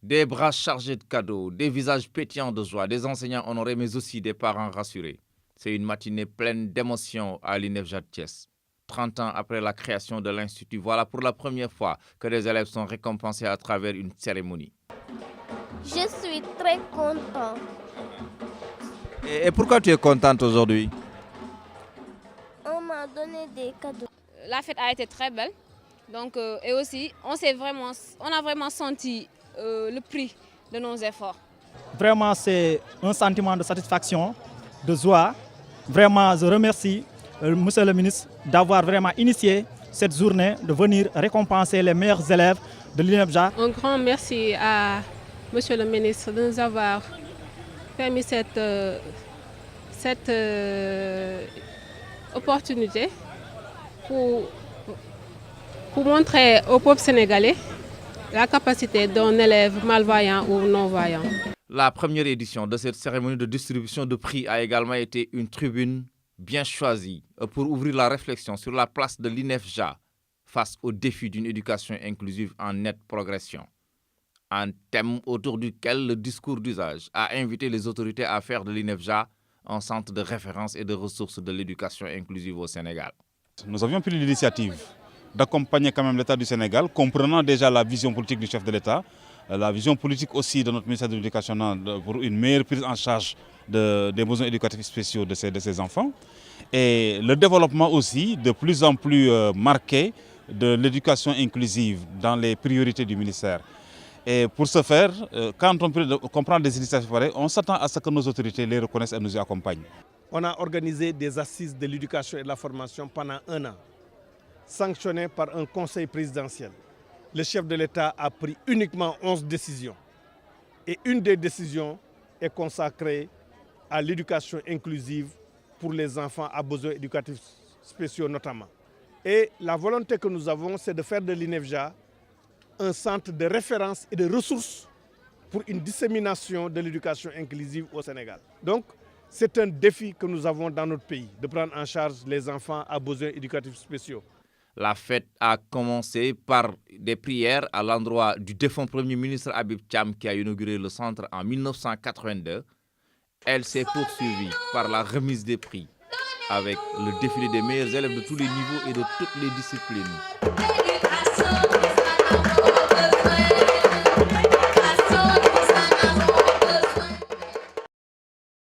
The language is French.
Des bras chargés de cadeaux, des visages pétillants de joie, des enseignants honorés, mais aussi des parents rassurés. C'est une matinée pleine d'émotions à l'INEFJA de Thiès. 30 ans après la création de l'Institut, voilà pour la première fois que les élèves sont récompensés à travers une cérémonie. Je suis très content. Et pourquoi tu es contente aujourd'hui? On m'a donné des cadeaux. La fête a été très belle. Donc, et aussi, on a vraiment senti le prix de nos efforts. Vraiment, c'est un sentiment de satisfaction, de joie. Vraiment, je remercie Monsieur le ministre d'avoir vraiment initié cette journée, de venir récompenser les meilleurs élèves de l'INEFJA. Un grand merci à Monsieur le ministre de nous avoir permis cette opportunité pour montrer au peuple sénégalais la capacité d'un élève malvoyant ou non-voyant. La première édition de cette cérémonie de distribution de prix a également été une tribune bien choisie pour ouvrir la réflexion sur la place de l'INEFJA face au défi d'une éducation inclusive en nette progression. Un thème autour duquel le discours d'usage a invité les autorités à faire de l'INEFJA un centre de référence et de ressources de l'éducation inclusive au Sénégal. Nous avions pris l'initiative d'accompagner quand même l'État du Sénégal, comprenant déjà la vision politique du chef de l'État, la vision politique aussi de notre ministère de l'Éducation pour une meilleure prise en charge des besoins éducatifs spéciaux de ces enfants, et le développement aussi de plus en plus marqué de l'éducation inclusive dans les priorités du ministère. Et pour ce faire, quand on prend des initiatives pareilles, on s'attend à ce que nos autorités les reconnaissent et nous y accompagnent. On a organisé des assises de l'éducation et de la formation pendant 1 an, sanctionnées par un conseil présidentiel. Le chef de l'État a pris uniquement 11 décisions. Et une des décisions est consacrée à l'éducation inclusive pour les enfants à besoins éducatifs spéciaux notamment. Et la volonté que nous avons, c'est de faire de l'INEFJA un centre de référence et de ressources pour une dissémination de l'éducation inclusive au Sénégal. Donc, c'est un défi que nous avons dans notre pays, de prendre en charge les enfants à besoins éducatifs spéciaux. La fête a commencé par des prières à l'endroit du défunt Premier ministre Habib Thiam qui a inauguré le centre en 1982. Elle s'est poursuivie par la remise des prix avec le défilé des meilleurs élèves de tous les niveaux et de toutes les disciplines.